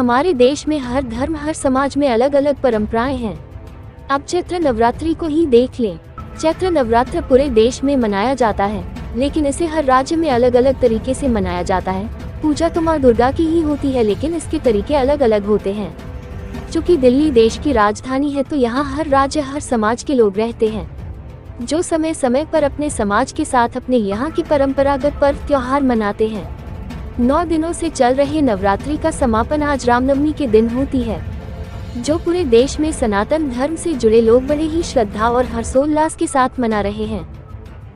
हमारे देश में हर धर्म, हर समाज में अलग अलग परंपराएं हैं। अब चैत्र नवरात्रि को ही देख लें। चैत्र नवरात्र पूरे देश में मनाया जाता है, लेकिन इसे हर राज्य में अलग अलग तरीके से मनाया जाता है। पूजा तो माँ दुर्गा की ही होती है, लेकिन इसके तरीके अलग अलग होते हैं। चूँकि दिल्ली देश की राजधानी है, तो यहाँ हर राज्य, हर समाज के लोग रहते हैं, जो समय समय पर अपने समाज के साथ अपने यहाँ की परंपरागत पर्व त्योहार मनाते हैं। 9 दिनों से चल रहे नवरात्रि का समापन आज रामनवमी के दिन होती है, जो पूरे देश में सनातन धर्म से जुड़े लोग बड़े ही श्रद्धा और हर्षोल्लास के साथ मना रहे हैं।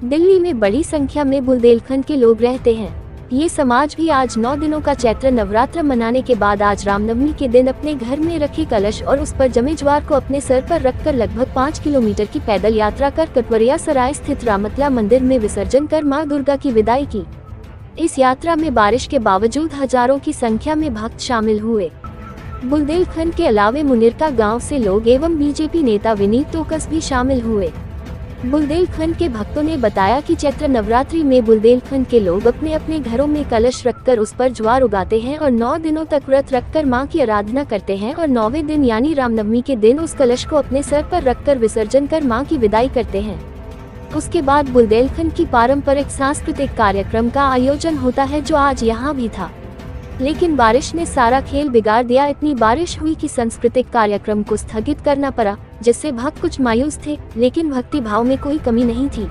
दिल्ली में बड़ी संख्या में बुंदेलखंड के लोग रहते हैं। ये समाज भी आज 9 दिनों का चैत्र नवरात्र मनाने के बाद आज रामनवमी के दिन अपने घर में रखे कलश और उस पर जमे ज्वार को अपने सर पर रखकर लगभग 5 किलोमीटर की पैदल यात्रा कर कटवरिया सराय स्थित रामतला मंदिर में विसर्जन कर मां दुर्गा की विदाई की। इस यात्रा में बारिश के बावजूद हजारों की संख्या में भक्त शामिल हुए। बुंदेलखंड के अलावे मुनिरका गांव से लोग एवं बीजेपी नेता विनीत टोकस भी शामिल हुए। बुंदेलखंड के भक्तों ने बताया कि चैत्र नवरात्रि में बुंदेलखंड के लोग अपने अपने घरों में कलश रखकर उस पर ज्वार उगाते हैं और 9 दिनों तक व्रत रखकर मां की आराधना करते हैं और 9वें दिन यानी रामनवमी के दिन उस कलश को अपने सर पर रखकर विसर्जन कर मां की विदाई करते हैं। उसके बाद बुंदेलखंड की पारंपरिक सांस्कृतिक कार्यक्रम का आयोजन होता है, जो आज यहाँ भी था, लेकिन बारिश ने सारा खेल बिगाड़ दिया। इतनी बारिश हुई कि सांस्कृतिक कार्यक्रम को स्थगित करना पड़ा, जिससे भक्त कुछ मायूस थे, लेकिन भक्ति भाव में कोई कमी नहीं थी।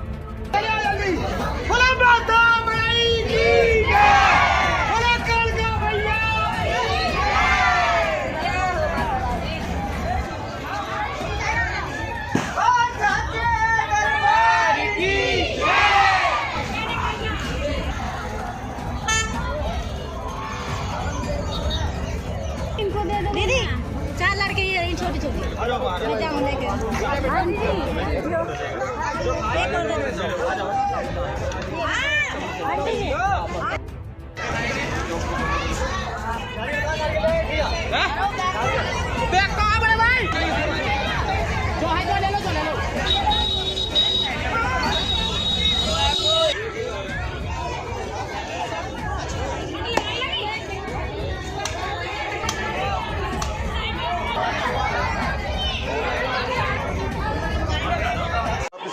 दीदी 4 लड़के ये छोटी छोटी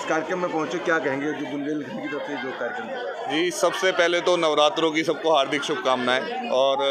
कार्यक्रम में पहुंचे, क्या कहेंगे जो बुंदेलखंड की तरफ से जो कार्यक्रम जी? सबसे पहले तो नवरात्रों की सबको हार्दिक शुभकामनाएं। और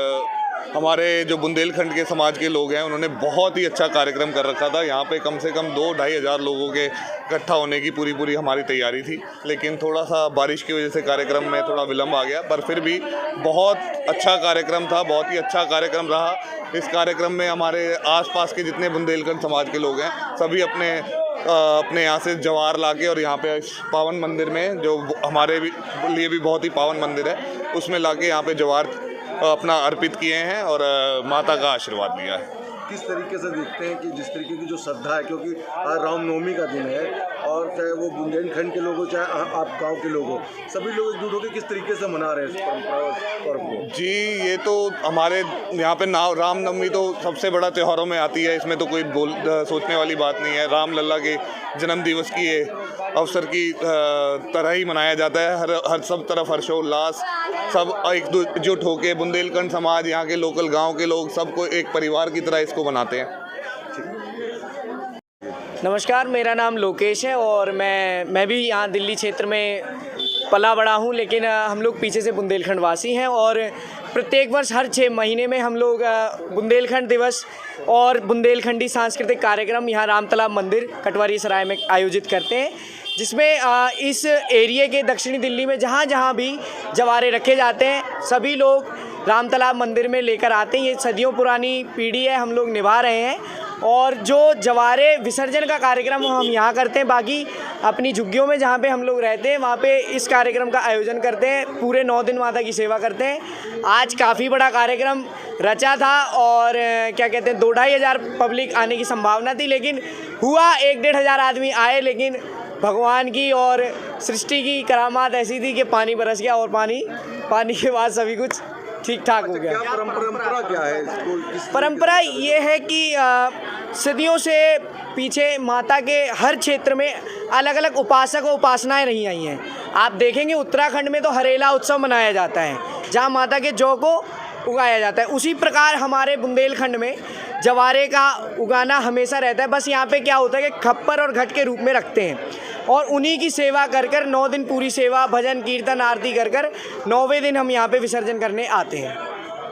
हमारे जो बुंदेलखंड के समाज के लोग हैं, उन्होंने बहुत ही अच्छा कार्यक्रम कर रखा था। यहाँ पे कम से कम 2-2.5 हज़ार लोगों के इकट्ठा होने की पूरी हमारी तैयारी थी, लेकिन थोड़ा सा बारिश की वजह से कार्यक्रम में थोड़ा विलम्ब आ गया, पर फिर भी बहुत अच्छा कार्यक्रम था, बहुत ही अच्छा कार्यक्रम रहा। इस कार्यक्रम में हमारे आसपास के जितने बुंदेलखंड समाज के लोग हैं, सभी अपने यहाँ से जवार लाके और यहाँ पे पावन मंदिर में, जो हमारे लिए भी बहुत ही पावन मंदिर है, उसमें लाके यहाँ पे जवार अपना अर्पित किए हैं और माता का आशीर्वाद लिया है। किस तरीके से देखते हैं कि जिस तरीके की जो श्रद्धा है, क्योंकि आज रामनवमी का दिन है और चाहे वो बुंदेलखंड के लोग हो चाहे आप गांव के लोग हो, सभी लोग एकजुट होकर किस तरीके से मना रहे हैं इस परंपरा पर्व को? जी, ये तो हमारे यहाँ पे रामनवमी तो सबसे बड़ा त्योहारों में आती है, इसमें तो कोई सोचने वाली बात नहीं है। राम लल्ला के जन्म दिवस की ये अवसर की तरह ही मनाया जाता है। हर सब तरफ हर्षोल्लास, सब एकजुट होके बुंदेलखंड समाज, यहाँ के लोकल गांव के लोग, सबको एक परिवार की तरह इसको बनाते हैं। नमस्कार, मेरा नाम लोकेश है और मैं भी यहाँ दिल्ली क्षेत्र में पला बड़ा हूँ, लेकिन हम लोग पीछे से बुंदेलखंड वासी हैं और प्रत्येक वर्ष हर 6 महीने में हम लोग बुंदेलखंड दिवस और बुंदेलखंडी सांस्कृतिक कार्यक्रम यहाँ रामतला मंदिर कटवरी सराय में आयोजित करते हैं, जिसमें इस एरिया के दक्षिणी दिल्ली में जहाँ जहाँ भी जवारे रखे जाते हैं, सभी लोग रामतला मंदिर में लेकर आते हैं। ये सदियों पुरानी पीढ़ी है, हम लोग निभा रहे हैं। और जो जवारे विसर्जन का कार्यक्रम हम यहाँ करते हैं, बाकी अपनी झुग्गियों में जहाँ पे हम लोग रहते हैं वहाँ पे इस कार्यक्रम का आयोजन करते हैं। पूरे 9 दिन माता की सेवा करते हैं। आज काफ़ी बड़ा कार्यक्रम रचा था और क्या कहते हैं 2-2.5 हज़ार पब्लिक आने की संभावना थी, लेकिन हुआ 1-1.5 हज़ार आदमी आए, लेकिन भगवान की और सृष्टि की करामात ऐसी थी कि पानी बरस गया और पानी के बाद सभी कुछ ठीक ठाक हो गया। परंपरा क्या है? परंपरा ये है कि सदियों से पीछे माता के हर क्षेत्र में अलग अलग उपासक और उपासनाएं रही आई हैं। आप देखेंगे उत्तराखंड में तो हरेला उत्सव मनाया जाता है, जहाँ माता के जौ को उगाया जाता है। उसी प्रकार हमारे बुंदेलखंड में जवारे का उगाना हमेशा रहता है। बस यहाँ पे क्या होता है कि खप्पर और घट के रूप में रखते हैं और उन्हीं की सेवा कर कर 9 दिन पूरी सेवा भजन कीर्तन आरती कर कर 9वें दिन हम यहाँ पे विसर्जन करने आते हैं।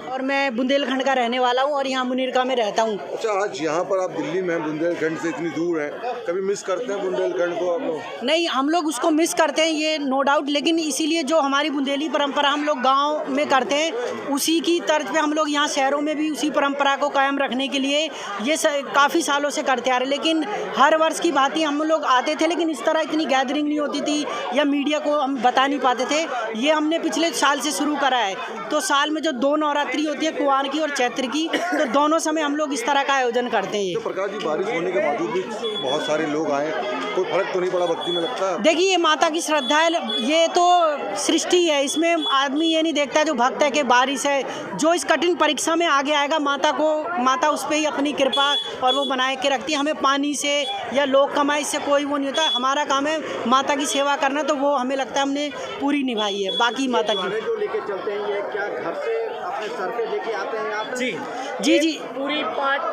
और मैं बुंदेलखंड का रहने वाला हूँ और यहाँ मुनीरका में रहता हूँ। अच्छा, आज यहाँ पर आप दिल्ली में हैं, बुंदेलखंड से इतनी दूर हैं, कभी मिस करते हैं बुंदेलखंड को आप लोग? नहीं, हम लोग उसको मिस करते हैं, ये नो डाउट, लेकिन इसीलिए जो हमारी बुंदेली परंपरा हम लोग गांव में करते हैं उसी की तर्ज पे हम लोग यहाँ शहरों में भी उसी परंपरा को कायम रखने के लिए ये काफ़ी सालों से करते आ रहे। लेकिन हर वर्ष की भांति हम लोग आते थे, लेकिन इस तरह इतनी गैदरिंग नहीं होती थी या मीडिया को हम बता नहीं पाते थे। ये हमने पिछले साल से शुरू करा है। तो साल में जो 2 नवरात्रि होती है, कुंवार की और चैत्र की, तो दोनों समय हम लोग इस तरह का आयोजन करते हैं। तो प्रकाश जी, बारिश होने के बावजूद भी बहुत सारे लोग आए, कोई फर्क तो नहीं पड़ा भक्ति में लगता है? देखिए, ये माता की श्रद्धा है, ये तो सृष्टि है, इसमें आदमी ये नहीं देखता जो भक्त है कि बारिश है। जो इस कठिन परीक्षा में आगे आएगा, माता उस पर ही अपनी कृपा और वो बनाए के रखती है। हमें पानी से या लोक कमाई से कोई वो नहीं होता। हमारा काम है माता की सेवा करना, तो वो हमें लगता है हमने पूरी निभाई है। बाकी माता की जो लेके चलते हैं, ये क्या घर से अपने सर पे लेके आते हैं आप? जी पूरी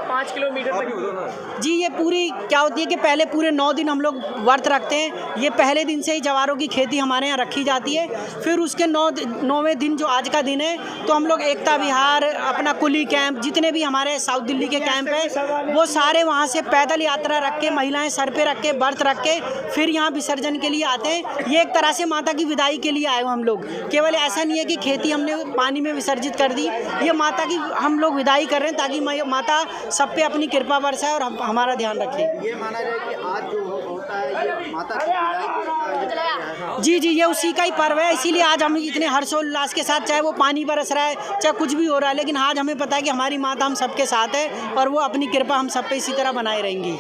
5 किलोमीटर तक। जी, ये पूरी क्या होती है कि पहले पूरे 9 दिन हम लोग व्रत रखते हैं। ये पहले दिन से ही जवारों की खेती हमारे यहाँ रखी जाती है। फिर उसके 9वें दिन जो आज का दिन है, तो हम लोग एकता विहार, अपना कुली कैंप, जितने भी हमारे साउथ दिल्ली के कैंप है, वो सारे वहाँ से पैदल यात्रा रख के, महिलाएं सर पे रख के, व्रत रख के फिर यहाँ विसर्जन के लिए आते हैं। ये एक तरह से माता की विदाई के लिए आए हो हम लोग। केवल ऐसा नहीं है कि खेती हमने पानी में विसर्जित कर दी, ये माता की हम लोग विदाई कर रहे हैं ताकि माता सब पे अपनी कृपा बरसाए और हमारा ध्यान रखे। ये माना जाए कि आज जो होता है ये माता की विदाई को जी, ये उसी का ही पर्व है। इसीलिए आज हम इतने हर्षोल्लास के साथ, चाहे वो पानी बरस रहा है, चाहे कुछ भी हो रहा है, लेकिन आज हमें पता है कि हमारी माता हम सबके साथ है और वो अपनी कृपा हम सब पे इसी तरह बनाए रहेंगी।